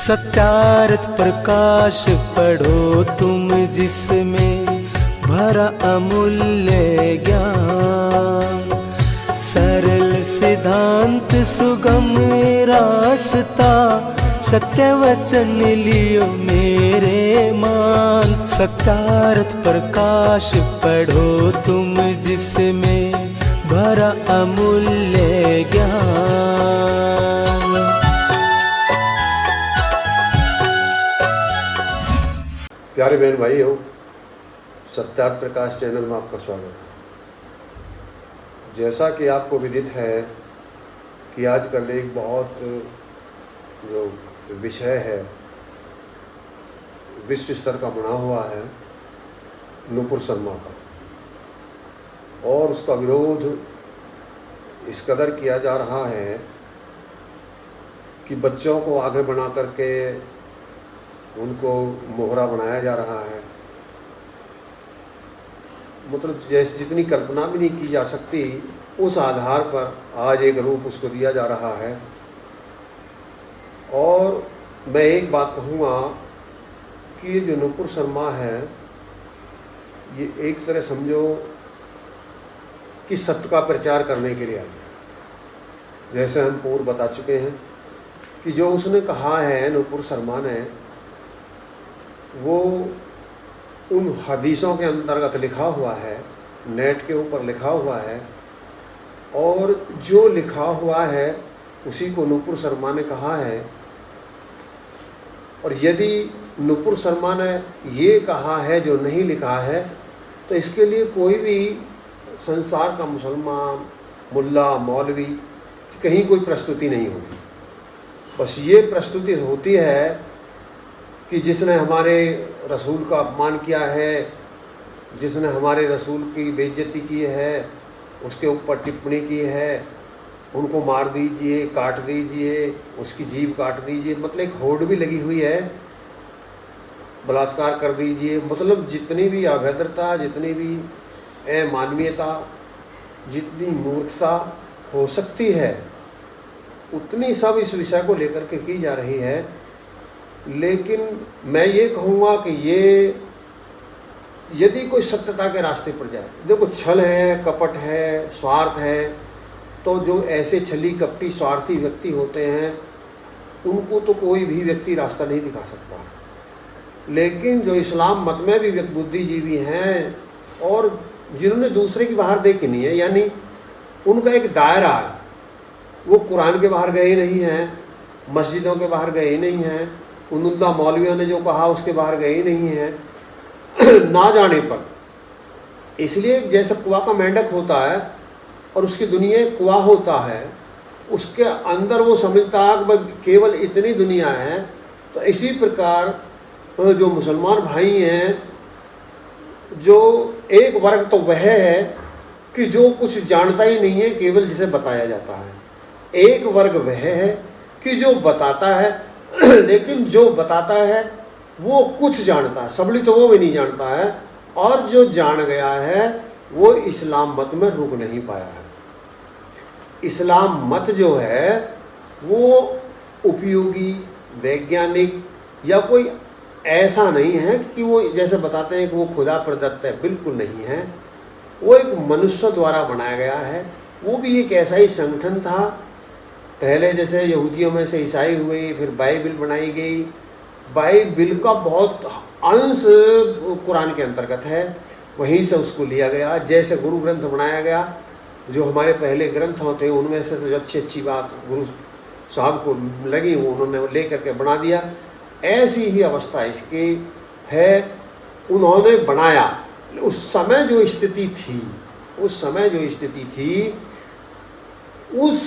सत्यार्थ प्रकाश पढ़ो तुम जिसमें भरा अमूल्य ज्ञान। सरल सिद्धांत सुगम रास्ता सत्य वचन लियो मेरे मान। सत्यार्थ प्रकाश पढ़ो तुम जिसमें भरा अमूल्य ज्ञान। प्यारे बहन भाई हो, सत्यार्थ प्रकाश चैनल में आपका स्वागत है। जैसा कि आपको विदित है कि आजकल एक बहुत जो विषय है विश्व स्तर का बना हुआ है नुपुर शर्मा का, और उसका विरोध इस कदर किया जा रहा है कि बच्चों को आगे बना करके उनको मोहरा बनाया जा रहा है। मतलब जैसे जितनी कल्पना भी नहीं की जा सकती उस आधार पर आज एक रूप उसको दिया जा रहा है। और मैं एक बात कहूँगा कि ये जो नुपुर शर्मा है ये एक तरह समझो कि सत्य का प्रचार करने के लिए आई है। जैसे हम पूर्व बता चुके हैं कि जो उसने कहा है नुपुर शर्मा ने, वो उन हदीसों के अंतर्गत लिखा हुआ है, नेट के ऊपर लिखा हुआ है, और जो लिखा हुआ है उसी को नुपुर शर्मा ने कहा है। और यदि नुपुर शर्मा ने ये कहा है जो नहीं लिखा है तो इसके लिए कोई भी संसार का मुसलमान, मुल्ला, मौलवी कहीं कोई प्रस्तुति नहीं होती। बस ये प्रस्तुति होती है कि जिसने हमारे रसूल का अपमान किया है, जिसने हमारे रसूल की बेइज्जती की है, उसके ऊपर टिप्पणी की है, उनको मार दीजिए, काट दीजिए, उसकी जीभ काट दीजिए। मतलब एक होड़ भी लगी हुई है, बलात्कार कर दीजिए। मतलब जितनी भी अभद्रता, जितनी भी अमानवीयता, जितनी मूर्खता हो सकती है उतनी सब इस विषय को लेकर के की जा रही है। लेकिन मैं ये कहूँगा कि ये यदि कोई सत्यता के रास्ते पर जाए, देखो छल है, कपट है, स्वार्थ है, तो जो ऐसे छली कपटी स्वार्थी व्यक्ति होते हैं उनको तो कोई भी व्यक्ति रास्ता नहीं दिखा सकता। लेकिन जो इस्लाम मत में भी बुद्धिजीवी हैं और जिन्होंने दूसरे की बाहर देखी नहीं है, यानी उनका एक दायरा है, वो कुरान के बाहर गए नहीं हैं, मस्जिदों के बाहर गए नहीं हैं, उन्मुल्ला मौलवियों ने जो कहा उसके बाहर गए नहीं हैं ना जाने पर। इसलिए जैसे कुआं का मेंढक होता है और उसकी दुनिया कुआं होता है, उसके अंदर वो समझता है कि केवल इतनी दुनिया है। तो इसी प्रकार जो मुसलमान भाई हैं, जो एक वर्ग तो वह है कि जो कुछ जानता ही नहीं है, केवल जिसे बताया जाता है। एक वर्ग वह है कि जो बताता है लेकिन जो बताता है वो कुछ जानता है, सबली तो वो भी नहीं जानता है, और जो जान गया है वो इस्लाम मत में रुक नहीं पाया है। इस्लाम मत जो है वो उपयोगी, वैज्ञानिक या कोई ऐसा नहीं है कि वो जैसे बताते हैं कि वो खुदा प्रदत्त है, बिल्कुल नहीं है। वो एक मनुष्य द्वारा बनाया गया है। वो भी एक ऐसा ही संगठन था। पहले जैसे यहूदियों में से ईसाई हुए, फिर बाइबिल बनाई गई। बाइबिल का बहुत अंश कुरान के अंतर्गत है, वहीं से उसको लिया गया। जैसे गुरु ग्रंथ बनाया गया, जो हमारे पहले ग्रंथ होते हैं उनमें से तो अच्छी अच्छी बात गुरु साहब को लगी, वो उन्होंने ले करके बना दिया। ऐसी ही अवस्था इसकी है, उन्होंने बनाया। उस समय जो स्थिति थी, उस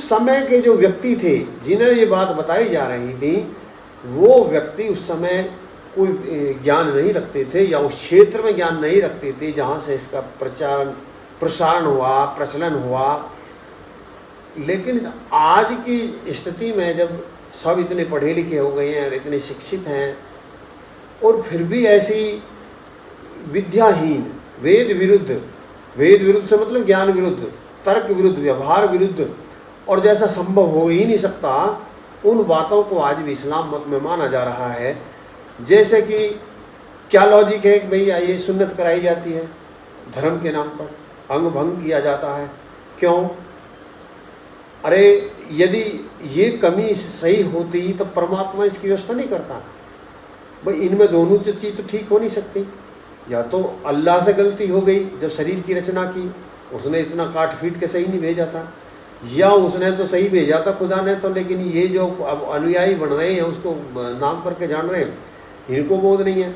समय के जो व्यक्ति थे जिन्हें ये बात बताई जा रही थी, वो व्यक्ति उस समय कोई ज्ञान नहीं रखते थे या उस क्षेत्र में ज्ञान नहीं रखते थे जहाँ से इसका प्रसारण हुआ, प्रचलन हुआ। लेकिन आज की स्थिति में जब सब इतने पढ़े लिखे हो गए हैं और इतने शिक्षित हैं, और फिर भी ऐसी विद्याहीन, वेद विरुद्ध से मतलब ज्ञान विरुद्ध, तर्क विरुद्ध, व्यवहार विरुद्ध, और जैसा संभव हो ही नहीं सकता उन बातों को आज भी इस्लाम मत में माना जा रहा है। जैसे कि क्या लॉजिक है कि भैया ये सुन्नत कराई जाती है धर्म के नाम पर, अंग भंग किया जाता है, क्यों? अरे यदि ये कमी सही होती तो परमात्मा इसकी व्यवस्था नहीं करता। भाई इनमें दोनों चीज़ तो ठीक हो नहीं सकती। या तो अल्लाह से गलती हो गई जब शरीर की रचना की, उसने इतना काट पीट के सही नहीं भेजा था, या उसने तो सही भेजा था खुदा ने तो, लेकिन ये जो अब अनुयायी बन रहे हैं उसको नाम करके जान रहे हैं, इनको बोध नहीं है,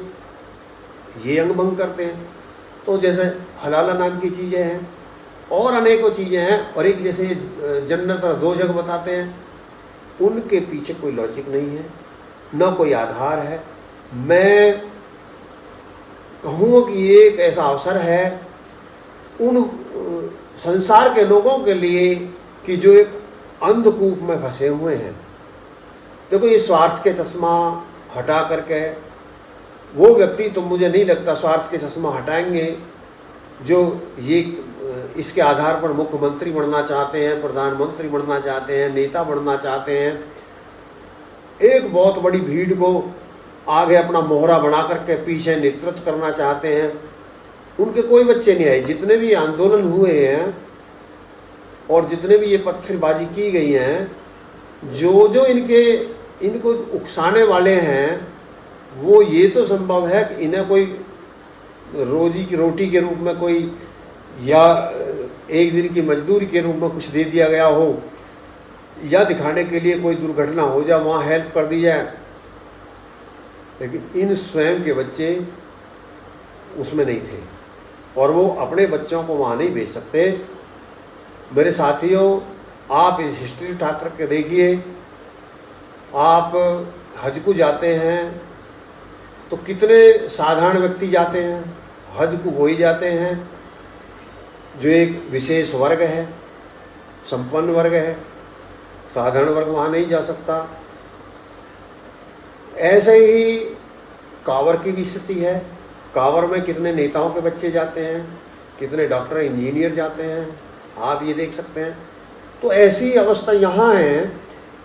ये अंग भंग करते हैं। तो जैसे हलाला नाम की चीज़ें हैं और अनेकों चीज़ें हैं, और एक जैसे जन्नत और दोज़ख बताते हैं, उनके पीछे कोई लॉजिक नहीं है, ना कोई आधार है। मैं कहूँ कि ये एक ऐसा अवसर है उन संसार के लोगों के लिए कि जो एक अंधकूप में फंसे हुए हैं। देखो ये स्वार्थ के चश्मा हटा करके वो व्यक्ति, तो मुझे नहीं लगता स्वार्थ के चश्मा हटाएंगे जो ये इसके आधार पर मुख्यमंत्री बनना चाहते हैं, प्रधानमंत्री बनना चाहते हैं, नेता बनना चाहते हैं, एक बहुत बड़ी भीड़ को आगे अपना मोहरा बना करके पीछे नेतृत्व करना चाहते हैं। उनके कोई बच्चे नहीं आए। जितने भी आंदोलन हुए हैं और जितने भी ये पत्थरबाजी की गई हैं, जो इनको उकसाने वाले हैं, वो ये तो संभव है कि इन्हें कोई रोटी के रूप में कोई, या एक दिन की मजदूरी के रूप में कुछ दे दिया गया हो, या दिखाने के लिए कोई दुर्घटना हो जाए वहाँ हेल्प कर दी जाए, लेकिन इन स्वयं के बच्चे उसमें नहीं थे और वो अपने बच्चों को वहाँ नहीं भेज सकते। मेरे साथियों, आप इस हिस्ट्री उठा करके देखिए, आप हज को जाते हैं तो कितने साधारण व्यक्ति जाते हैं, हज को वही जाते हैं जो एक विशेष वर्ग है, संपन्न वर्ग है, साधारण वर्ग वहाँ नहीं जा सकता। ऐसे ही कांवर की भी स्थिति है। कांवर में कितने नेताओं के बच्चे जाते हैं, कितने डॉक्टर इंजीनियर जाते हैं, आप ये देख सकते हैं। तो ऐसी अवस्था यहाँ है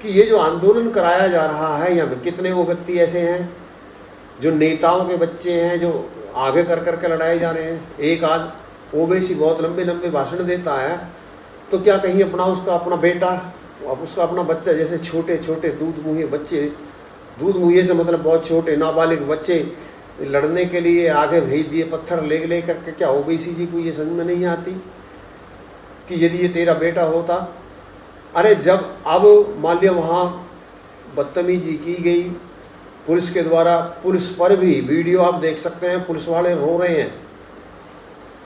कि ये जो आंदोलन कराया जा रहा है, यहाँ में कितने वो व्यक्ति ऐसे हैं जो नेताओं के बच्चे हैं, जो आगे कर करके लड़ाए जा रहे हैं। एक आध ओवैसी बहुत लंबे लंबे भाषण देता है, तो क्या कहीं उसका अपना बेटा, अब उसका अपना बच्चा, जैसे छोटे छोटे दूध मुँहे बच्चे, दूध मुँहे से मतलब बहुत छोटे नाबालिग बच्चे लड़ने के लिए आगे भेज दिए पत्थर ले करके। क्या ओवैसी जी को ये समझ में नहीं आती कि यदि ये तेरा बेटा होता? अरे जब अब मान लिया वहाँ बदतमीजी की गई पुलिस के द्वारा, पुलिस पर भी वीडियो आप देख सकते हैं, पुलिस वाले रो रहे हैं,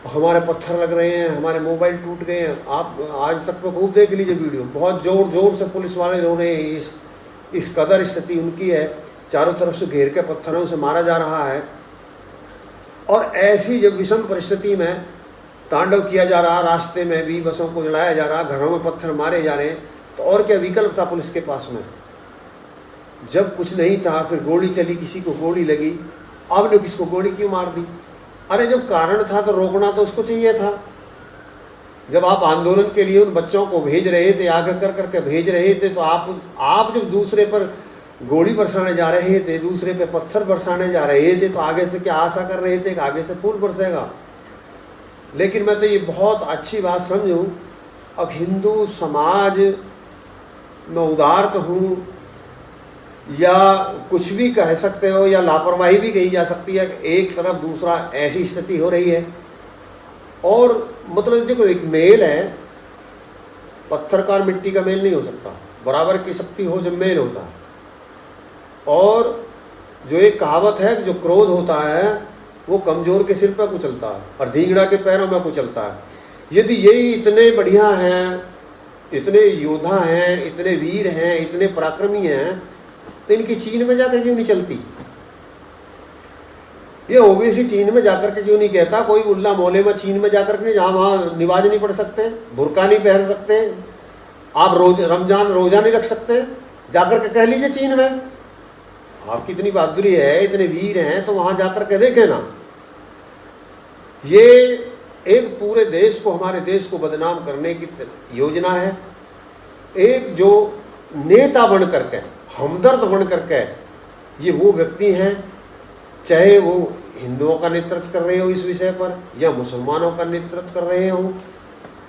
हमारे पत्थर लग रहे हैं, हमारे मोबाइल टूट गए हैं। आप आज तक पे खूब देख लीजिए वीडियो, बहुत ज़ोर ज़ोर से पुलिस वाले रो रहे हैं। इस कदर स्थिति उनकी है, चारों तरफ से घेर के पत्थरों से मारा जा रहा है। और ऐसी जब विषम परिस्थिति में तांडव किया जा रहा, रास्ते में भी बसों को जलाया जा रहा, घरों में पत्थर मारे जा रहे हैं, तो और क्या विकल्प था पुलिस के पास में? जब कुछ नहीं था फिर गोली चली, किसी को गोली लगी, आपने किसको गोली क्यों मार दी? अरे जब कारण था तो रोकना तो उसको चाहिए था। जब आप आंदोलन के लिए उन बच्चों को भेज रहे थे, आगे कर करके भेज रहे थे, तो आप जब दूसरे पर गोली बरसाने जा रहे थे, दूसरे पे पत्थर बरसाने जा रहे थे, तो आगे से क्या आशा कर रहे थे कि आगे से फूल बरसेगा? लेकिन मैं तो ये बहुत अच्छी बात समझूं, अब हिंदू समाज में उदार कहूँ या कुछ भी कह सकते हो, या लापरवाही भी कही जा सकती है कि एक तरफ दूसरा ऐसी स्थिति हो रही है। और मतलब जो एक मेल है, पत्थर का और मिट्टी का मेल नहीं हो सकता, बराबर की शक्ति हो जब मेल होता है। और जो एक कहावत है कि जो क्रोध होता है वो कमज़ोर के सिर पर कुचलता है और धींगड़ा के पैरों में कुचलता है। यदि ये इतने बढ़िया हैं, इतने योद्धा हैं, इतने वीर हैं, इतने पराक्रमी हैं, तो इनकी चीन में जाकर क्यों नहीं चलती? ये ओवैसी चीन में जाकर के क्यों नहीं कहता? कोई उल्ला मोहल्ले में चीन में जाकर के जहाँ वहाँ नमाज नहीं पढ़ सकते, बुर्का नहीं पहन सकते, आप रमजान रोजा नहीं रख सकते, जाकर के कह लीजिए चीन में। आपकी इतनी बहादुरी है, इतने वीर हैं, तो वहाँ जाकर के देखें ना। ये एक पूरे देश को, हमारे देश को बदनाम करने की योजना है। एक जो नेता बन करके, हमदर्द बन करके ये वो व्यक्ति हैं, चाहे वो हिंदुओं का नेतृत्व कर रहे हो इस विषय पर या मुसलमानों का नेतृत्व कर रहे हो,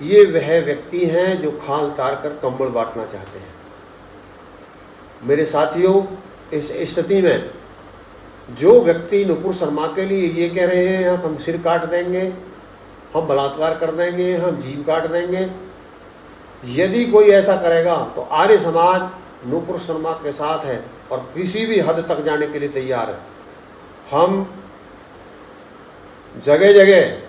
ये वह व्यक्ति हैं जो खाल तार कर कंबल बांटना चाहते हैं। मेरे साथियों, इस स्थिति में जो व्यक्ति नुपुर शर्मा के लिए ये कह रहे हैं हम सिर काट देंगे, हम बलात्कार कर देंगे, हम जीव काट देंगे, यदि कोई ऐसा करेगा तो आर्य समाज नुपुर शर्मा के साथ है और किसी भी हद तक जाने के लिए तैयार है। हम जगह जगह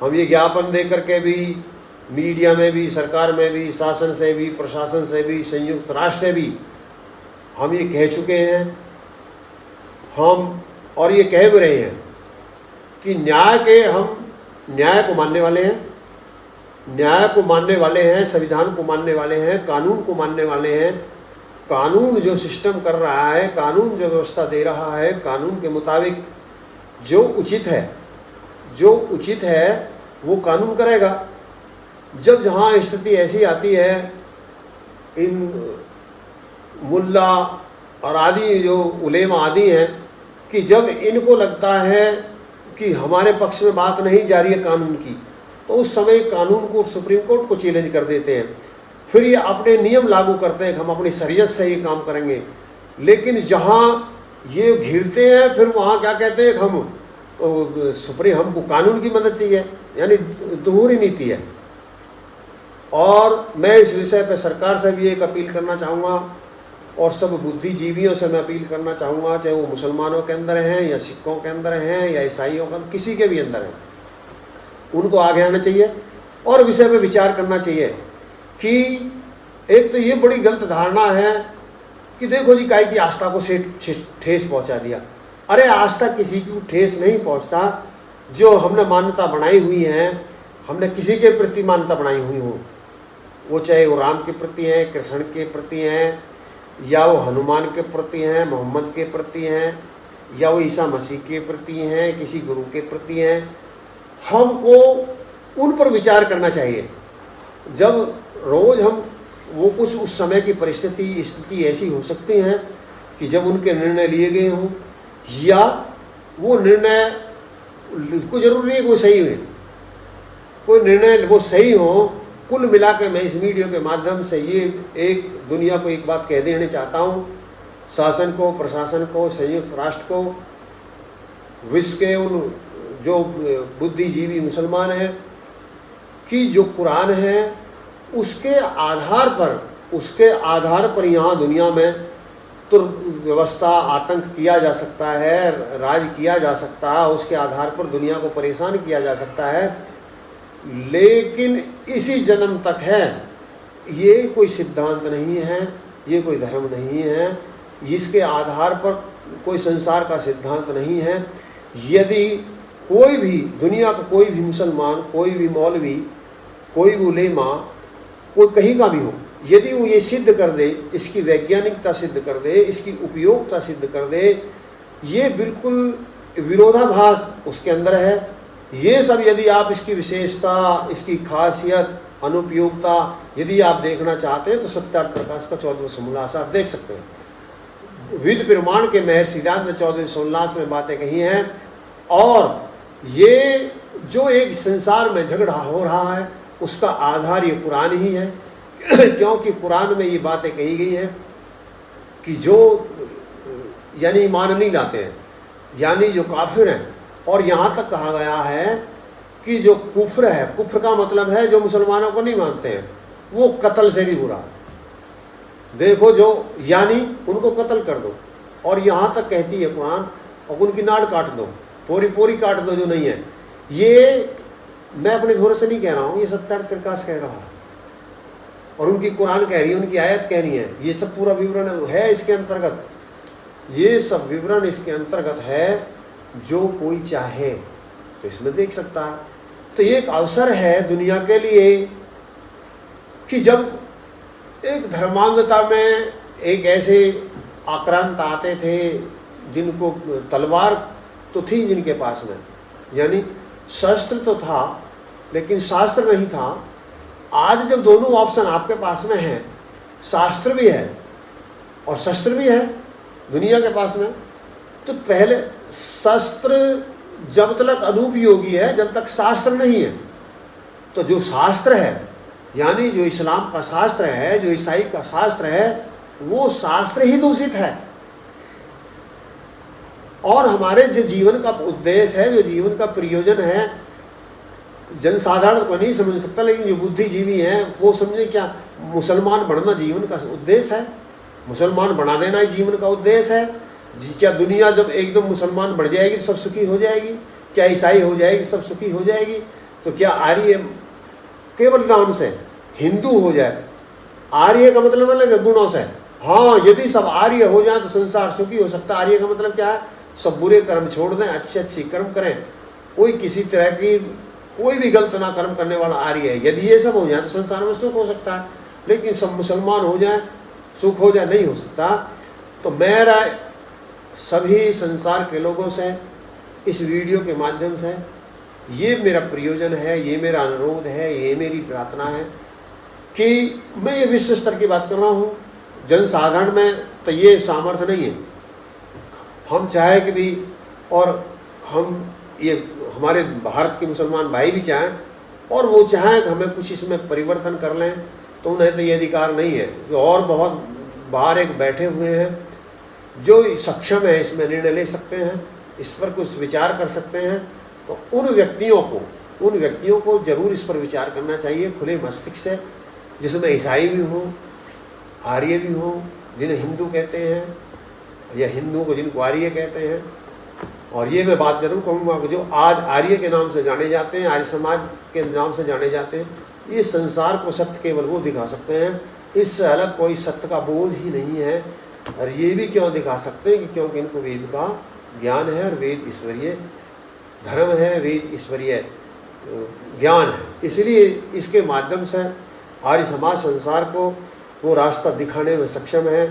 हम ये ज्ञापन दे करके भी, मीडिया में भी, सरकार में भी, शासन से भी, प्रशासन से भी, संयुक्त राष्ट्र से भी हम ये कह चुके हैं, हम और ये कह भी रहे हैं कि हम न्याय को मानने वाले हैं, न्याय को मानने वाले हैं, संविधान को मानने वाले हैं, कानून को मानने वाले हैं। कानून जो सिस्टम कर रहा है, कानून जो व्यवस्था दे रहा है, कानून के मुताबिक जो उचित है वो कानून करेगा। जब जहाँ स्थिति ऐसी आती है, इन मुल्ला और आदि जो उलेमा आदि हैं कि जब इनको लगता है कि हमारे पक्ष में बात नहीं जा रही है कानून की, तो उस समय कानून को, सुप्रीम कोर्ट को चैलेंज कर देते हैं। फिर ये अपने नियम लागू करते हैं कि हम अपनी शरीयत से ये काम करेंगे। लेकिन जहाँ ये घिरते हैं, फिर वहाँ क्या कहते हैं, हमको कानून की मदद चाहिए, यानी दोहरी नीति है। और मैं इस विषय पर सरकार से भी एक अपील करना चाहूँगा और सब बुद्धिजीवियों से मैं अपील करना चाहूँगा, चाहे वो मुसलमानों के अंदर हैं या सिखों के अंदर हैं या ईसाइयों के अंदर, किसी के भी अंदर हैं, उनको आगे आना चाहिए और विषय पे विचार करना चाहिए कि एक तो ये बड़ी गलत धारणा है कि देखो जी काहे की आस्था को ठेस पहुंचा दिया। अरे आस्था किसी की ठेस नहीं पहुंचता। जो हमने मान्यता बनाई हुई है, हमने किसी के प्रति मान्यता बनाई हुई हो, वो चाहे वो राम के प्रति हैं, कृष्ण के प्रति हैं, या वो हनुमान के प्रति हैं, मोहम्मद के प्रति हैं, या वो ईसा मसीह के प्रति हैं, किसी गुरु के प्रति हैं, हमको उन पर विचार करना चाहिए। जब रोज़ हम वो कुछ उस समय की स्थिति ऐसी हो सकती हैं कि जब उनके निर्णय लिए गए हों, या वो निर्णय को जरूरी नहीं कोई सही हुए, कोई निर्णय वो सही हो। कुल मिला के मैं इस वीडियो के माध्यम से ये एक दुनिया को एक बात कह देना चाहता हूँ, शासन को, प्रशासन को, संयुक्त राष्ट्र को, विश्व के उन जो बुद्धिजीवी मुसलमान हैं, कि जो कुरान है उसके आधार पर यहाँ दुनिया में तो व्यवस्था, आतंक किया जा सकता है, राज किया जा सकता है, उसके आधार पर दुनिया को परेशान किया जा सकता है, लेकिन इसी जन्म तक है। ये कोई सिद्धांत नहीं है, ये कोई धर्म नहीं है, इसके आधार पर कोई संसार का सिद्धांत नहीं है। यदि कोई भी दुनिया का कोई भी मुसलमान, कोई भी मौलवी, कोई भी उलेमा, कोई कहीं का भी हो, यदि वो ये सिद्ध कर दे, इसकी वैज्ञानिकता सिद्ध कर दे, इसकी उपयोगिता सिद्ध कर दे, ये बिल्कुल विरोधाभास उसके अंदर है। ये सब यदि आप इसकी विशेषता, इसकी खासियत, अनुपयोगिता यदि आप देखना चाहते हैं तो सत्यार्थ प्रकाश का 14वां समोल्लास आप देख सकते हैं। विद प्रमाण के महर्षि सिद्धांत ने 14वें समोल्लास में बातें कही हैं। और ये जो एक संसार में झगड़ा हो रहा है उसका आधार ये कुरान ही है क्योंकि कुरान में ये बातें कही गई हैं कि जो यानी ईमान नहीं लाते हैं, यानी जो काफिर हैं, और यहाँ तक कहा गया है कि जो कुफ्र है, कुफ्र का मतलब है जो मुसलमानों को नहीं मानते हैं, वो कत्ल से भी बुरा है। देखो जो यानी उनको कत्ल कर दो, और यहाँ तक कहती है कुरान, और उनकी नाड़ काट दो, पूरी काट दो जो नहीं है। ये मैं अपने धोरे से नहीं कह रहा हूँ, ये सत्यार्थ प्रकाश कह रहा है और उनकी कुरान कह रही है, उनकी आयत कह रही है। ये सब पूरा विवरण है इसके अंतर्गत, ये सब विवरण इसके अंतर्गत है। जो कोई चाहे तो इसमें देख सकता है। तो ये एक अवसर है दुनिया के लिए कि जब एक धर्मांधता में एक ऐसे आक्रांत आते थे जिनको तलवार तो थी जिनके पास में, यानी शस्त्र तो था लेकिन शास्त्र नहीं था। आज जब दोनों ऑप्शन आपके पास में हैं शास्त्र भी है और शस्त्र भी है दुनिया के पास में। तो पहले शस्त्र जब तक अनुपयोगी है, जब तक शास्त्र नहीं है। तो जो शास्त्र है, यानी जो इस्लाम का शास्त्र है, जो ईसाई का शास्त्र है, वो शास्त्र ही दूषित है। और हमारे जो जीवन का उद्देश्य है, जो जीवन का प्रयोजन है, जनसाधारण को नहीं समझ सकता, लेकिन जो बुद्धिजीवी हैं वो समझे क्या मुसलमान बनना जीवन का उद्देश्य है, मुसलमान बना देना ही जीवन का उद्देश्य है। क्या दुनिया जब एकदम मुसलमान बढ़ जाएगी तो सब सुखी हो जाएगी? क्या ईसाई हो जाएगी सब सुखी हो जाएगी? तो क्या आर्य केवल नाम से हिंदू हो जाए? आर्य का मतलब अलग है गुणों से। हाँ, यदि सब आर्य हो जाए तो संसार सुखी हो सकता है। आर्य का मतलब क्या है? सब बुरे कर्म छोड़ दें, अच्छे अच्छे कर्म करें, कोई किसी तरह की कोई भी गलत ना कर्म करने वाला आर्य है। यदि ये सब हो जाए तो संसार में सुख हो सकता है। लेकिन सब मुसलमान हो जाए, सुख हो जाए, नहीं हो सकता। तो मेरा सभी संसार के लोगों से इस वीडियो के माध्यम से ये मेरा प्रयोजन है, ये मेरा अनुरोध है, ये मेरी प्रार्थना है कि मैं ये विश्व स्तर की बात कर रहा हूँ। जनसाधारण में तो ये सामर्थ्य नहीं है। हम चाहे कि भी, और हम ये हमारे भारत के मुसलमान भाई भी चाहें और वो चाहें कि हमें कुछ इसमें परिवर्तन कर लें, तो उन्हें तो ये अधिकार नहीं है। जो और बहुत बाहर एक बैठे हुए हैं जो सक्षम है इसमें निर्णय ले सकते हैं, इस पर कुछ विचार कर सकते हैं, तो उन व्यक्तियों को जरूर इस पर विचार करना चाहिए खुले मस्तिष्क से, जिसमें ईसाई भी हों, आर्य भी हों, जिन्हें हिंदू कहते हैं, या हिंदू को जिनको आर्य कहते हैं। और ये मैं बात जरूर कहूँगा कि जो आज आर्य के नाम से जाने जाते हैं, आर्य समाज के नाम से जाने जाते हैं, ये संसार को सत्य केवल वो दिखा सकते हैं, इससे अलग कोई सत्य का बोध ही नहीं है। और ये भी क्यों दिखा सकते हैं कि क्योंकि इनको वेद का ज्ञान है, और वेद ईश्वरीय धर्म है, वेद ईश्वरीय ज्ञान है। इसलिए इसके माध्यम से आर्य समाज संसार को वो रास्ता दिखाने में सक्षम है।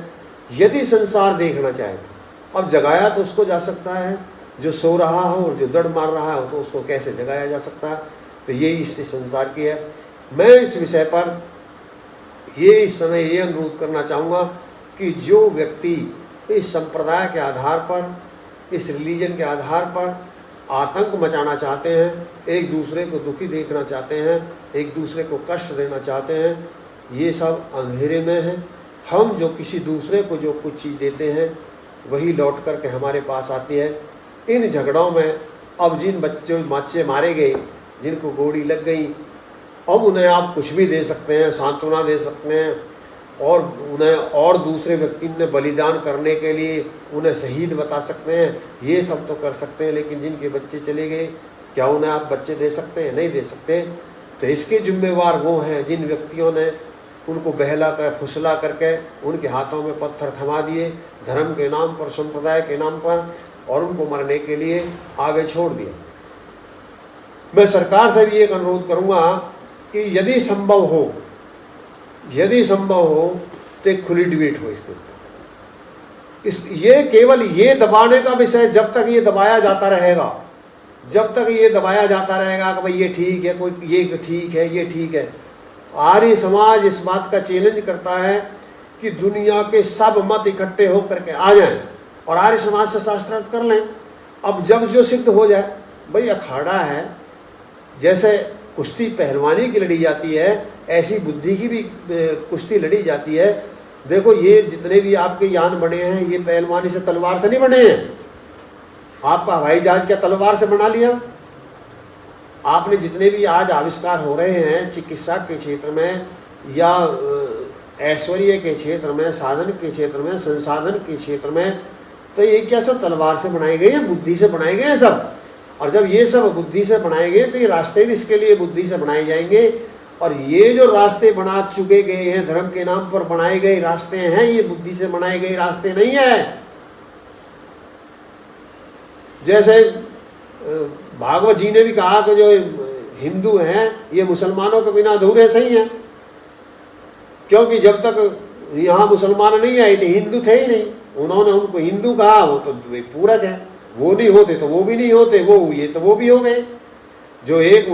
यदि संसार देखना चाहे तो अब जगाया तो उसको जा सकता है, जो सो रहा हो और जो दड़ मार रहा हो तो उसको कैसे जगाया जा सकता है। तो यही इस संसार की है। मैं इस विषय पर इस समय ये अनुरोध करना चाहूँगा कि जो व्यक्ति इस संप्रदाय के आधार पर, इस रिलीजन के आधार पर आतंक मचाना चाहते हैं, एक दूसरे को दुखी देखना चाहते हैं, एक दूसरे को कष्ट देना चाहते हैं, ये सब अंधेरे में है। हम जो किसी दूसरे को जो कुछ चीज़ देते हैं वही लौट करके हमारे पास आती है। इन झगड़ों में अब जिन बच्चे मारे गए, जिनको गोली लग गई, अब उन्हें आप कुछ भी दे सकते हैं, सांत्वना दे सकते हैं, और उन्हें और दूसरे व्यक्ति ने बलिदान करने के लिए उन्हें शहीद बता सकते हैं, ये सब तो कर सकते हैं। लेकिन जिनके बच्चे चले गए, क्या उन्हें आप बच्चे दे सकते हैं? नहीं दे सकते। तो इसके जिम्मेवार वो हैं जिन व्यक्तियों ने उनको बहला कर, फुसला करके उनके हाथों में पत्थर थमा दिए धर्म के नाम पर, संप्रदाय के नाम पर, और उनको मरने के लिए आगे छोड़ दिया। मैं सरकार से भी एक अनुरोध करूँगा कि यदि संभव हो तो एक खुली डिबेट हो इसके ऊपर। ये केवल ये दबाने का विषय, जब तक ये दबाया जाता रहेगा, जब तक ये दबाया जाता रहेगा कि भाई ये ठीक है, कोई ये ठीक है, ये ठीक है। आर्य समाज इस बात का चैलेंज करता है कि दुनिया के सब मत इकट्ठे होकर के आ जाएं और आर्य समाज से शास्त्रार्थ कर लें। अब जब जो सिद्ध हो जाए, भाई अखाड़ा है, जैसे कुश्ती पहलवानी की लड़ी जाती है, ऐसी बुद्धि की भी कुश्ती लड़ी जाती है। देखो, ये जितने भी आपके यान बने हैं, ये पहलवानी से, तलवार से नहीं बने हैं। आपका हवाई जहाज क्या तलवार से बना लिया? आपने जितने भी आज आविष्कार हो रहे हैं चिकित्सा के क्षेत्र में, या ऐश्वर्य के क्षेत्र में, साधन के क्षेत्र में, संसाधन के क्षेत्र में, तो ये क्या सब तलवार से बनाए गए हैं? बुद्धि से बनाए गए हैं सब। और जब ये सब बुद्धि से बनाए गए तो ये रास्ते भी इसके लिए बुद्धि से बनाए जाएंगे। और ये जो रास्ते बना चुके गए हैं, धर्म के नाम पर बनाए गए रास्ते हैं, ये बुद्धि से बनाए गए रास्ते नहीं है। जैसे भागवत जी ने भी कहा कि जो हिंदू हैं ये मुसलमानों के बिना अधूरे सही हैं, क्योंकि जब तक यहाँ मुसलमान नहीं आए थे हिंदू थे ही नहीं। उन्होंने उनको हिंदू कहा, वो तो पूरक है, वो नहीं होते तो वो भी नहीं होते, वो ये तो वो भी हो गए। जो एक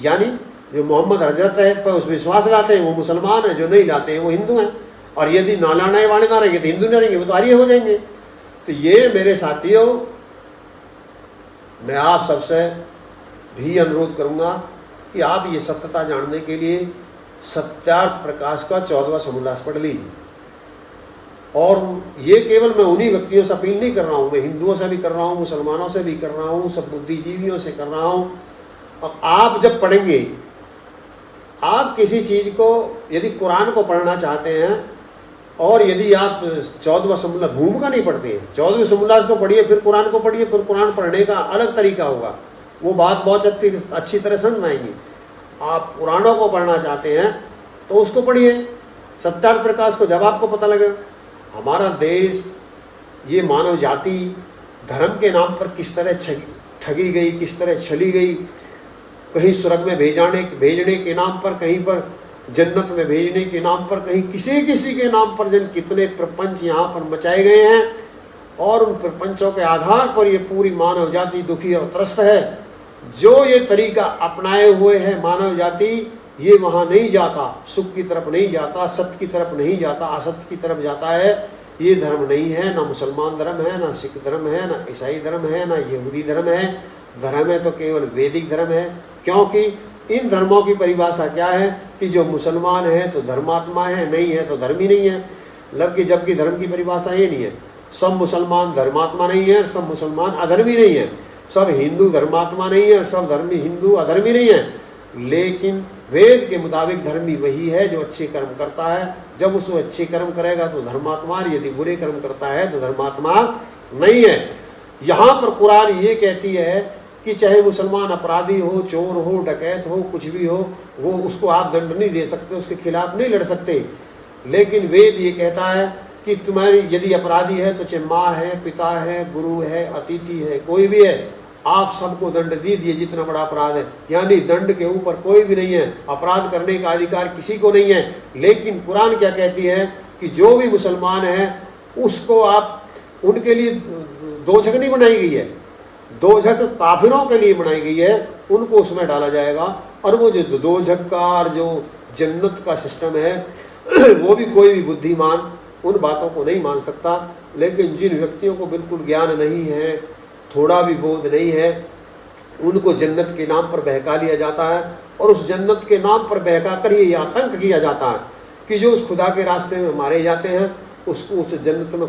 यानी जो मोहम्मद हजरत है पर उस विश्वास लाते हैं वो मुसलमान है, जो नहीं लाते हैं वो हिंदू हैं। और यदि नालाना वाले ना रहेंगे तो हिंदू ना रहेंगे, वो तो आर्य हो जाएंगे। तो ये मेरे साथियों, मैं आप सबसे भी अनुरोध करूंगा कि आप ये सत्यता जानने के लिए सत्यार्थ प्रकाश का 14वां समोल्लास पढ़ लीजिए। और ये केवल मैं उन्हीं व्यक्तियों से अपील नहीं कर रहा हूँ, मैं हिंदुओं से भी कर रहा हूँ, मुसलमानों से भी कर रहा हूँ, सब बुद्धिजीवियों से कर रहा हूँ। अब आप जब पढ़ेंगे, आप किसी चीज़ को, यदि कुरान को पढ़ना चाहते हैं और यदि आप 14वां समोल्लास भूमिका नहीं पढ़ते हैं, 14वें समोल्लास को पढ़िए, फिर कुरान को पढ़िए, फिर कुरान पढ़ने का अलग तरीका होगा, वो बात बहुत अच्छी तरह समझ में आएंगी। आप पुराणों को पढ़ना चाहते हैं तो उसको पढ़िए, सत्यार्थ प्रकाश को। जब आपको पता लगे हमारा देश, ये मानव जाति धर्म के नाम पर किस तरह ठगी गई, किस तरह छली गई, कहीं स्वर्ग में भेजने के नाम पर, कहीं पर जन्नत में भेजने के नाम पर, कहीं किसी के नाम पर, जन कितने प्रपंच यहाँ पर मचाए गए हैं। और उन प्रपंचों के आधार पर ये पूरी मानव जाति दुखी और त्रस्त है। जो ये तरीका अपनाए हुए है मानव जाति, ये वहाँ नहीं जाता, सुख की तरफ नहीं जाता, सत्य की तरफ नहीं जाता, असत्य की तरफ जाता है। ये धर्म नहीं है, ना मुसलमान धर्म है, ना सिख धर्म है, ना ईसाई धर्म है, ना यहूदी धर्म है। धर्म है तो केवल वैदिक धर्म है। क्योंकि इन धर्मों की परिभाषा क्या है कि जो मुसलमान है तो धर्मात्मा है, नहीं है तो धर्मी नहीं है। जबकि धर्म की परिभाषा ये नहीं है, सब मुसलमान धर्मात्मा नहीं है, सब मुसलमान अधर्मी नहीं है, सब हिंदू धर्मात्मा नहीं है, सब धर्मी हिंदू अधर्मी नहीं है। लेकिन वेद के मुताबिक धर्मी वही है जो अच्छे कर्म करता है। जब उस अच्छे कर्म करेगा तो धर्मात्मा, यदि बुरे कर्म करता है तो धर्मात्मा नहीं है। यहाँ पर कुरान ये कहती है कि चाहे मुसलमान अपराधी हो, चोर हो, डकैत हो, कुछ भी हो, वो उसको आप दंड नहीं दे सकते, उसके खिलाफ नहीं लड़ सकते। लेकिन वेद ये कहता है कि तुम्हारी यदि अपराधी है तो चाहे माँ है, पिता है, गुरु है, अतिथि है, कोई भी है, आप सबको दंड दे दिए जितना बड़ा अपराध है। यानी दंड के ऊपर कोई भी नहीं है, अपराध करने का अधिकार किसी को नहीं है। लेकिन कुरान क्या कहती है कि जो भी मुसलमान है उसको आप, उनके लिए दोजख नहीं बनाई गई है, दोजख काफिरों के लिए बनाई गई है, उनको उसमें डाला जाएगा। और वो जो दोजख का और जो जन्नत का सिस्टम है वो भी कोई भी बुद्धिमान उन बातों को नहीं मान सकता। लेकिन जिन व्यक्तियों को बिल्कुल ज्ञान नहीं है, थोड़ा भी बोध नहीं है, उनको जन्नत के नाम पर बहका लिया जाता है। और उस जन्नत के नाम पर बहका कर ये आतंक किया जाता है कि जो उस खुदा के रास्ते में मारे जाते हैं उसको उस जन्नत में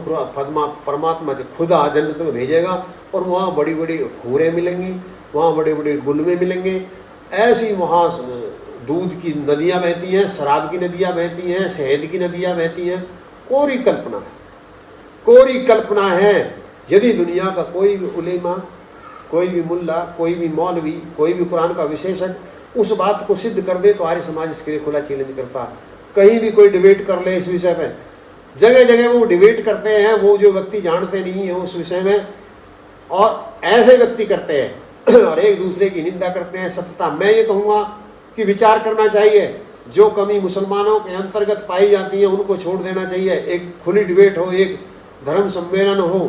परमात्मा खुदा जन्नत में भेजेगा। और वहाँ बड़ी बड़ी हूरें मिलेंगी, वहाँ बड़े बड़े गुलमे मिलेंगे। ऐसी वहाँ दूध की नदियाँ बहती हैं, शराब की नदियाँ बहती हैं, शहद की नदियाँ बहती हैं। कोरी कल्पना है, कोरी कल्पना है। यदि दुनिया का कोई भी उलेमा, कोई भी मुल्ला, कोई भी मौलवी, कोई भी कुरान का विशेषज्ञ उस बात को सिद्ध कर दे तो आर्य समाज इसके लिए खुला चैलेंज करता। कहीं भी कोई डिबेट कर ले इस विषय में, जगह जगह वो डिबेट करते हैं, वो जो व्यक्ति जानते नहीं है उस विषय में, और ऐसे व्यक्ति करते हैं और एक दूसरे की निंदा करते हैं। सत्यता मैं ये कहूँगा कि विचार करना चाहिए। जो कमी मुसलमानों के अंतर्गत पाई जाती है उनको छोड़ देना चाहिए। एक खुली डिबेट हो, एक धर्म सम्मेलन हो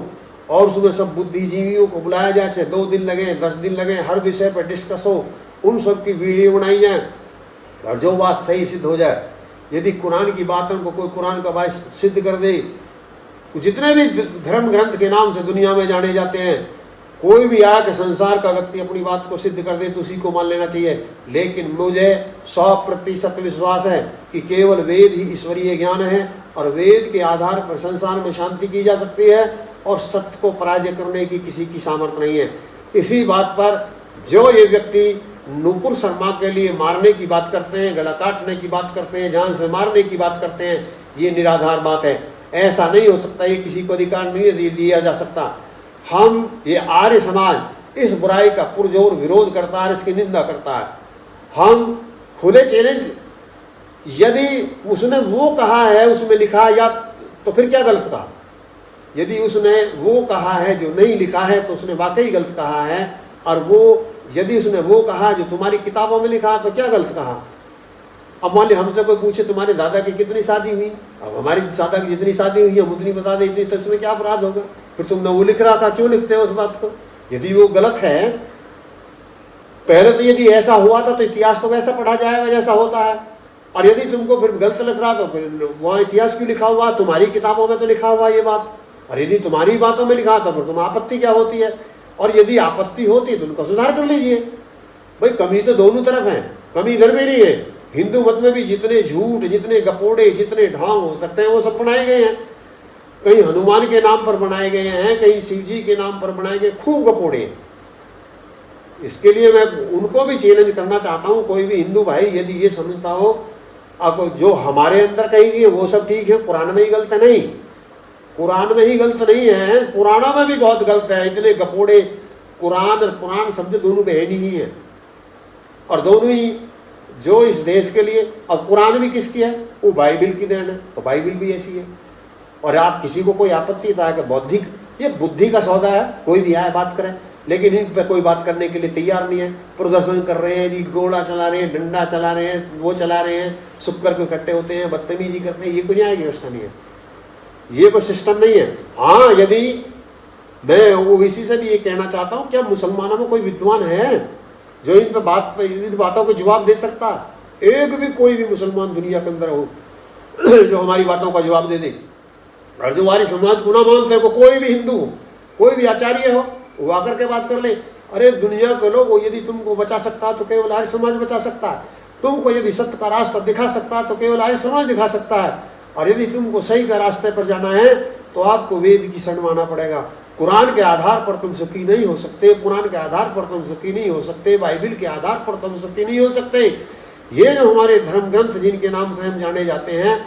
और उसमें सब बुद्धिजीवियों को बुलाया जाए, चाहे 2 दिन लगे, 10 दिन लगे, हर विषय पर डिस्कस हो, उन सब की वीडियो बनाई जाए और जो बात सही सिद्ध हो जाए। यदि कुरान की बातों को कोई कुरान का बात सिद्ध कर दे, जितने भी धर्म ग्रंथ के नाम से दुनिया में जाने जाते हैं, कोई भी आके संसार का व्यक्ति अपनी बात को सिद्ध कर दे तो उसी को मान लेना चाहिए। लेकिन मुझे 100% विश्वास है कि केवल वेद ही ईश्वरीय ज्ञान है और वेद के आधार पर संसार में शांति की जा सकती है और सत्य को पराजय करने की किसी की सामर्थ्य नहीं है। इसी बात पर जो ये व्यक्ति नूपुर शर्मा के लिए मारने की बात करते हैं, गला काटने की बात करते हैं, जान से मारने की बात करते हैं, ये निराधार बात है। ऐसा नहीं हो सकता, ये किसी को अधिकार नहीं दिया जा सकता। हम ये आर्य समाज इस बुराई का पुरजोर विरोध करता है, इसकी निंदा करता है। हम खुले चैलेंज, यदि उसने वो कहा है उसमें लिखा या तो फिर क्या गलत कहा? यदि उसने वो कहा है जो नहीं लिखा है तो उसने वाकई गलत कहा है। और वो यदि उसने वो कहा जो तुम्हारी किताबों में लिखा तो क्या गलत कहा? अब मान लिया हमसे कोई पूछे तुम्हारे दादा की कितनी शादी हुई, अब हमारी दादा की जितनी शादी हुई हम उतनी बता देती तो उसमें क्या अपराध होगा? फिर तुमने वो लिख रहा था, क्यों लिखते हो उस बात को? यदि वो गलत है, पहले तो यदि ऐसा हुआ था तो इतिहास तो वैसा पढ़ा जाएगा जैसा होता है। और यदि तुमको फिर गलत लग रहा तो फिर वहाँ इतिहास क्यों लिखा हुआ, तुम्हारी किताबों में तो लिखा हुआ ये बात, और यदि तुम्हारी बातों में लिखा तो फिर तुम आपत्ति क्या होती है, और यदि आपत्ति होती है तो उनका सुधार कर लीजिए। भाई कमी तो दोनों तरफ है, कमी इधर भी नहीं है। हिंदू मत में भी जितने झूठ, जितने गपोड़े, जितने ढोंग हो सकते हैं वो सब बनाए गए हैं। कहीं हनुमान के नाम पर बनाए गए हैं, कहीं शिव जी के नाम पर बनाए गए, खूब गपोड़े। इसके लिए मैं उनको भी चैलेंज करना चाहता हूँ, कोई भी हिंदू भाई यदि ये समझता हो अब जो हमारे अंदर कही गई वो सब ठीक है, कुरान में ही गलत है, नहीं, कुरान में ही गलत नहीं है, पुराणों में भी बहुत गलत है। इतने गपोड़े, कुरान और पुराण शब्द दोनों बहन ही है, और दोनों ही जो इस देश के लिए। अब कुरान भी किसकी है, वो बाइबिल की देन है, तो बाइबिल भी ऐसी है। और आप किसी को कोई आपत्ति था कि बौद्धिक, ये बुद्धि का सौदा है, कोई भी आए बात करे, लेकिन इन पर कोई बात करने के लिए तैयार नहीं है। प्रदर्शन कर रहे हैं जी, गोला चला रहे हैं, डंडा चला रहे हैं, वो चला रहे हैं, शुक्र को इकट्ठे होते हैं, बदतमीजी करते हैं, ये कोई न्याय व्यवस्था नहीं है, ये कोई सिस्टम नहीं है। हाँ, यदि मैं ओबीसी से भी ये कहना चाहता हूँ, क्या मुसलमानों में कोई विद्वान है जो इन पर इन बातों को जवाब दे सकता? एक भी कोई भी मुसलमान दुनिया के अंदर हो जो हमारी बातों का जवाब दे दे। और जो हमारे समाज को ना मानते हो, कोई भी हिंदू हो, कोई भी आचार्य हो, वो आकर के बात कर ले। अरे दुनिया के लोग, यदि तुमको बचा सकता तो केवल आर्य समाज बचा सकता है, तुमको यदि सत्य का रास्ता दिखा सकता तो केवल आर्य समाज दिखा सकता है, और यदि तुमको सही का रास्ते पर जाना है तो आपको वेद की शरण मानना पड़ेगा। कुरान के आधार पर तुम सुखी नहीं हो सकते, पुराण के आधार पर तुम सुखी नहीं हो सकते, बाइबिल के आधार पर तुम सुखी नहीं हो सकते। ये जो हमारे धर्म ग्रंथ जिनके नाम से हम जाने जाते हैं,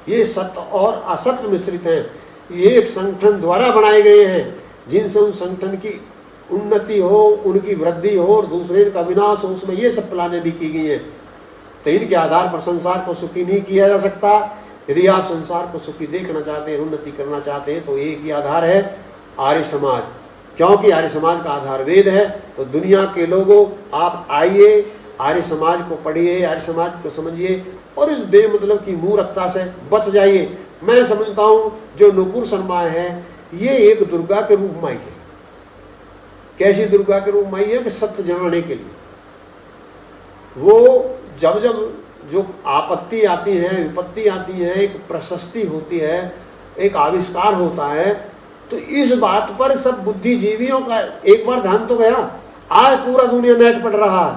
ये सत्य और असत्य मिश्रित हैं। ये एक संगठन द्वारा बनाए गए हैं, जिनसे उन संगठन की उन्नति हो, उनकी वृद्धि हो और दूसरे का विनाश हो, उसमें ये सब प्लानें भी की गई हैं। तो इनके आधार पर संसार को सुखी नहीं किया जा सकता। यदि आप संसार को सुखी देखना चाहते हैं, उन्नति करना चाहते हैं, तो एक ही आधार है, आर्य समाज। क्योंकि आर्य समाज का आधार वेद है। तो दुनिया के लोगों, आप आइए, आर्य समाज को पढ़िए, आर्य समाज को समझिए और इस बेमतलब की मूर्खता से बच जाइए। मैं समझता हूँ जो नुपुर शर्मा है, ये एक दुर्गा के रूप में आई है। कैसी दुर्गा के रूप में आई है कि सत्य जनाने के लिए। वो जब जब जो आपत्ति आती है, विपत्ति आती है, एक प्रशस्ति होती है, एक आविष्कार होता है, तो इस बात पर सब बुद्धिजीवियों का एक बार ध्यान तो गया। आज पूरा दुनिया नेट पढ़ रहा है,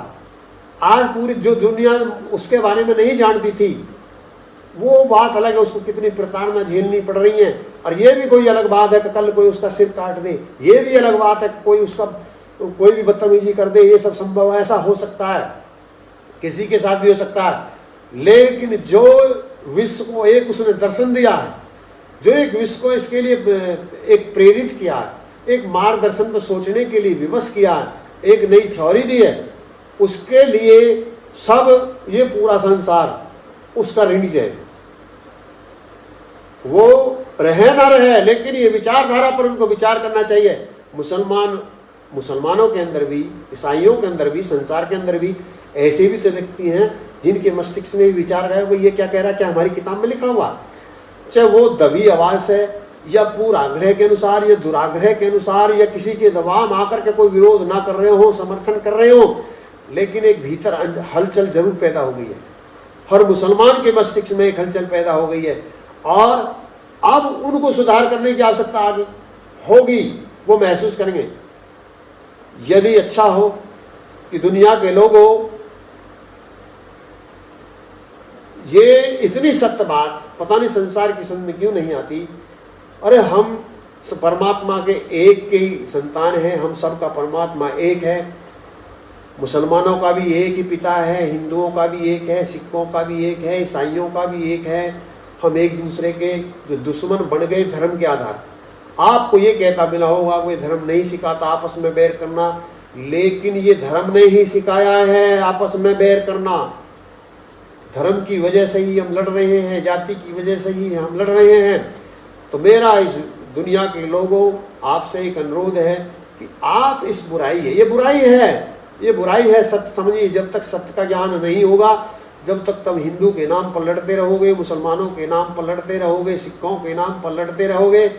आज पूरी जो दुनिया उसके बारे में नहीं जानती थी, वो बात अलग है, उसको कितनी प्रताड़ना झेलनी पड़ रही है। और ये भी कोई अलग बात है कि कल कोई उसका सिर काट दे, ये भी अलग बात है कि कोई उसका कोई भी बदतमीजी कर दे, ये सब संभव है, ऐसा हो सकता है, किसी के साथ भी हो सकता है। लेकिन जो विश्व को एक उसने दर्शन दिया है, जो एक विश्व को इसके लिए एक प्रेरित किया है, एक मार्गदर्शन पर सोचने के लिए विवश किया है, एक नई थ्योरी दी है, उसके लिए सब ये पूरा संसार उसका ऋणी है। वो रहे ना रहे, लेकिन ये विचारधारा पर उनको विचार करना चाहिए। मुसलमानों के अंदर भी, ईसाइयों के अंदर भी, संसार के अंदर भी ऐसे भी तो व्यक्ति हैं जिनके मस्तिष्क में भी विचार गए, वो ये क्या कह रहा है, क्या हमारी किताब में लिखा हुआ, चाहे वो दबी आवाज से या पूर्वाग्रह के अनुसार या दुराग्रह के अनुसार या किसी के दबाव में आकर के कोई विरोध ना कर रहे हो, समर्थन कर रहे हो, लेकिन एक भीतर हलचल जरूर पैदा हो गई है। हर मुसलमान के मस्तिष्क में एक हलचल पैदा हो गई है, और अब उनको सुधार करने की आवश्यकता आगे होगी, वो महसूस करेंगे। यदि अच्छा हो कि दुनिया के लोगों, ये इतनी सत्य बात पता नहीं संसार की समझ में क्यों नहीं आती। अरे हम परमात्मा के एक के ही संतान हैं, हम सबका परमात्मा एक है। मुसलमानों का भी एक ही पिता है, हिंदुओं का भी एक है, सिखों का भी एक है, ईसाइयों का भी एक है। हम एक दूसरे के जो दुश्मन बन गए धर्म के आधार। आपको ये कहता मिला होगा कोई धर्म नहीं सिखाता आपस में बैर करना, लेकिन ये धर्म ने ही सिखाया है आपस में बैर करना। धर्म की वजह से ही हम लड़ रहे हैं, जाति की वजह से ही हम लड़ रहे हैं। तो मेरा इस दुनिया के लोगों आपसे एक अनुरोध है कि आप इस बुराई है, ये बुराई है, ये बुराई है, सत्य समझिए। जब तक सत्य का ज्ञान नहीं होगा, जब तक तब हिंदू के नाम पर लड़ते रहोगे, मुसलमानों के नाम पर लड़ते रहोगे, सिखों के नाम पर लड़ते रहोगे।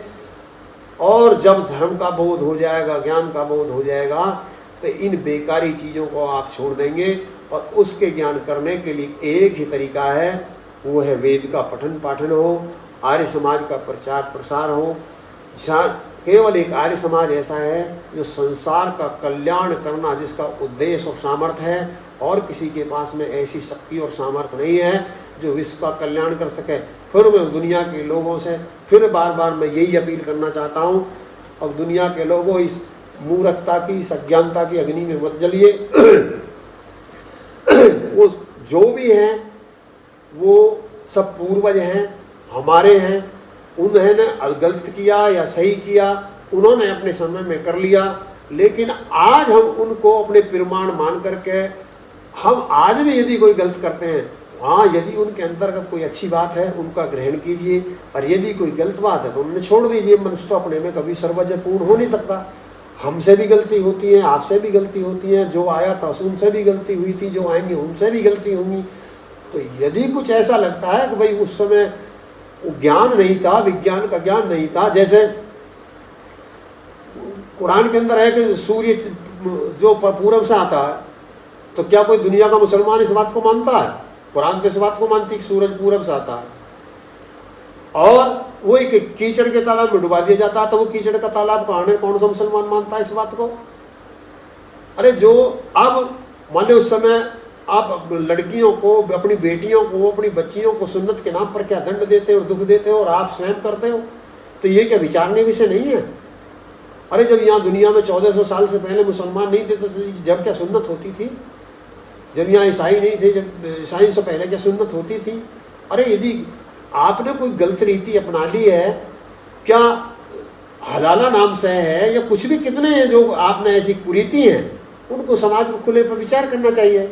और जब धर्म का बोध हो जाएगा, ज्ञान का बोध हो जाएगा, तो इन बेकारी चीज़ों को आप छोड़ देंगे और उसके ज्ञान करने के लिए एक ही तरीका है, वो है वेद का पठन पाठन हो, आर्य समाज का प्रचार प्रसार हो। केवल एक आर्य समाज ऐसा है जो संसार का कल्याण करना, जिसका उद्देश्य और सामर्थ्य है, और किसी के पास में ऐसी शक्ति और सामर्थ्य नहीं है जो विश्व का कल्याण कर सके। फिर मैं दुनिया के लोगों से फिर बार बार मैं यही अपील करना चाहता हूँ, और दुनिया के लोगों इस मूर्खता की, इस अज्ञानता की अग्नि में मत जलिए। वो जो भी हैं वो सब पूर्वज हैं, हमारे हैं, उन्होंने गलत किया या सही किया, उन्होंने अपने समय में कर लिया, लेकिन आज हम उनको अपने प्रमाण मान करके हम आज भी यदि कोई गलत करते हैं, हाँ, यदि उनके अंतर्गत कोई अच्छी बात है उनका ग्रहण कीजिए, और यदि कोई गलत बात है तो उन्हें छोड़ दीजिए। मनुष्य तो अपने में कभी सर्वजयपूर्ण हो नहीं सकता। हमसे भी गलती होती है, आपसे भी गलती होती है, जो आया था उनसे भी गलती हुई थी, जो आएंगे उनसे भी गलती होंगी। तो यदि कुछ ऐसा लगता है कि भाई उस समय ज्ञान नहीं था, विज्ञान का ज्ञान नहीं था, जैसे कुरान के अंदर है कि सूर्य जो पूरब से आता है, तो क्या कोई दुनिया का मुसलमान इस बात को मानता है? कुरान तो इस बात को मानती है कि सूरज पूरब से आता है, और वो एक कीचड़ के तालाब में डुबा दिया जाता है, तो वो कीचड़ का तालाब कौन सा मुसलमान मानता है इस बात को? अरे जो अब मान लो उस समय आप लड़कियों को, अपनी बेटियों को, अपनी बच्चियों को सुन्नत के नाम पर क्या दंड देते हो और दुख देते हो, और आप स्वयं करते हो, तो ये क्या विचारने विषय नहीं है? अरे जब यहाँ दुनिया में 1400 साल से पहले मुसलमान नहीं थे, तो जब क्या सुन्नत होती थी? जब यहाँ ईसाई नहीं थे, जब ईसाई से पहले क्या सुन्नत होती थी? अरे यदि आपने कोई गलत रीति अपना ली है, क्या हलाला नाम से है या कुछ भी, कितने हैं जो आपने ऐसी कुरीति हैं, उनको समाज को खुले पर विचार करना चाहिए,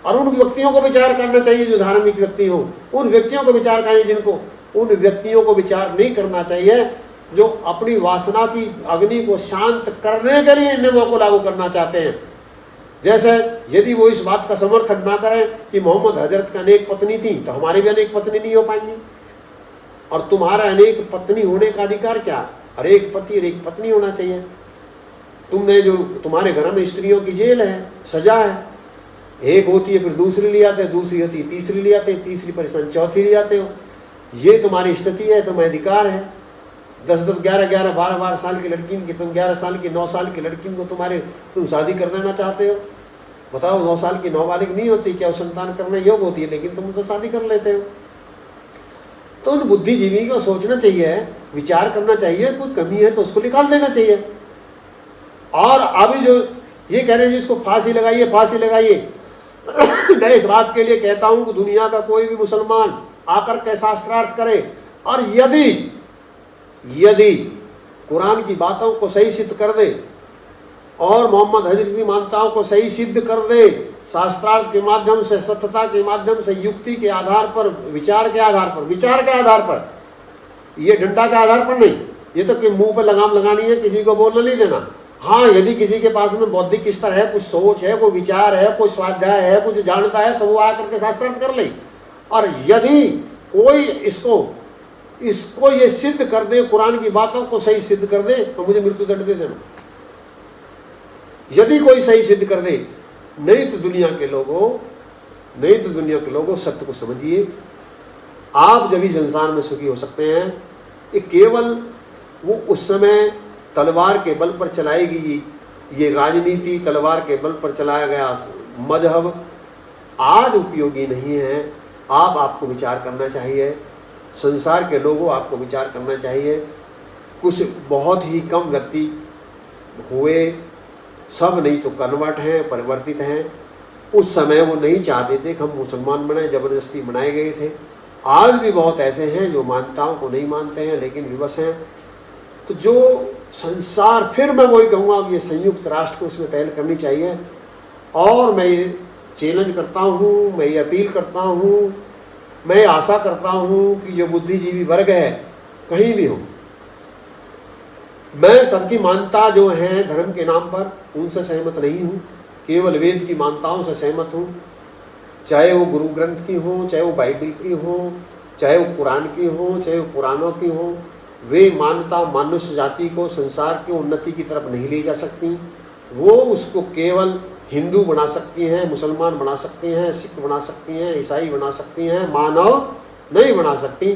और उन व्यक्तियों को विचार करना चाहिए जो धार्मिक व्यक्ति हों। उन व्यक्तियों को विचार करना, जिनको, उन व्यक्तियों को विचार नहीं करना चाहिए जो अपनी वासना की अग्नि को शांत करने के लिए इन नियमों को लागू करना चाहते हैं। जैसे यदि वो इस बात का समर्थन ना करें कि मोहम्मद हजरत का अनेक पत्नी थी, तो हमारी भी अनेक पत्नी नहीं हो पाएंगी। और तुम्हारा अनेक पत्नी होने का अधिकार क्या? अरे एक पति और एक पत्नी होना चाहिए। तुमने जो, तुम्हारे घर में स्त्रियों की जेल है, सजा है, एक होती है फिर दूसरी ले आते हो, दूसरी होती है तीसरी ले आते हो, तीसरी परेशान चौथी ले आते हो। ये तुम्हारी स्थिति है, तुम्हें अधिकार है। 10-10, 11-11, 12-12 साल की लड़की की, तुम 11 साल की, 9 साल की लड़की को तुम शादी कर देना चाहते हो। बताओ, 9 साल की नाबालिग नहीं होती क्या? संतान करने योग्य होती है, लेकिन तुम उनसे शादी कर लेते हो। तो उन बुद्धिजीवी को सोचना चाहिए, विचार करना चाहिए, कोई कमी है तो उसको निकाल देना चाहिए। और अभी जो ये कह रहे हैं जिसको फांसी लगाइए, फांसी लगाइए, मैं इस बात के लिए कहता हूं कि दुनिया का कोई भी मुसलमान आकर के शास्त्रार्थ करे, और यदि कुरान की बातों को सही सिद्ध कर दे और मोहम्मद हजरत की मान्यताओं को सही सिद्ध कर दे, शास्त्रार्थ के माध्यम से, सत्यता के माध्यम से, युक्ति के आधार पर, विचार के आधार पर, ये डंडा के आधार पर नहीं, ये तो कि मुंह पर लगाम लगानी है, किसी को बोलना नहीं देना। हाँ, यदि किसी के पास में बौद्धिक स्तर है, कुछ सोच है, कोई विचार है, कोई स्वाध्याय है, कुछ जानता है, तो वो आकर के शास्त्रार्थ कर ले। और यदि कोई इसको ये सिद्ध कर दे, कुरान की बातों को सही सिद्ध कर दे, तो मुझे मृत्यु दंड दे देना। यदि कोई सही सिद्ध कर दे, नहीं तो दुनिया के लोगों सत्य को समझिए। आप जब ही संसार में सुखी हो सकते हैं, ये केवल वो उस समय तलवार के बल पर चलाएगी ये राजनीति, तलवार के बल पर चलाया गया मजहब आज उपयोगी नहीं है। आपको विचार करना चाहिए, संसार के लोगों आपको विचार करना चाहिए। कुछ बहुत ही कम व्यक्ति हुए, सब नहीं तो कन्वर्ट हैं, परिवर्तित हैं। उस समय वो नहीं चाहते थे कि हम मुसलमान बने, ज़बरदस्ती बनाए गए थे। आज भी बहुत ऐसे हैं जो मान्यताओं को नहीं मानते हैं लेकिन विवश हैं। तो जो संसार, फिर मैं वही कहूँगा कि ये संयुक्त राष्ट्र को इसमें पहल करनी चाहिए। और मैं ये चैलेंज करता हूँ, मैं ये अपील करता हूँ, मैं आशा करता हूँ कि जो बुद्धिजीवी वर्ग है कहीं भी हो, मैं सबकी मान्यता जो है धर्म के नाम पर, उनसे सहमत नहीं हूँ। केवल वेद की मान्यताओं से सहमत हूँ, चाहे वो गुरु ग्रंथ की हो, चाहे वो बाइबल की हो, चाहे वो कुरान की हो, चाहे वो पुराणों की हो। वे मान्यता मनुष्य जाति को संसार की उन्नति की तरफ नहीं ले जा सकती। वो उसको केवल हिंदू बना सकती हैं, मुसलमान बना सकती हैं, सिख बना सकती हैं, ईसाई बना सकती हैं, मानव नहीं बना सकती।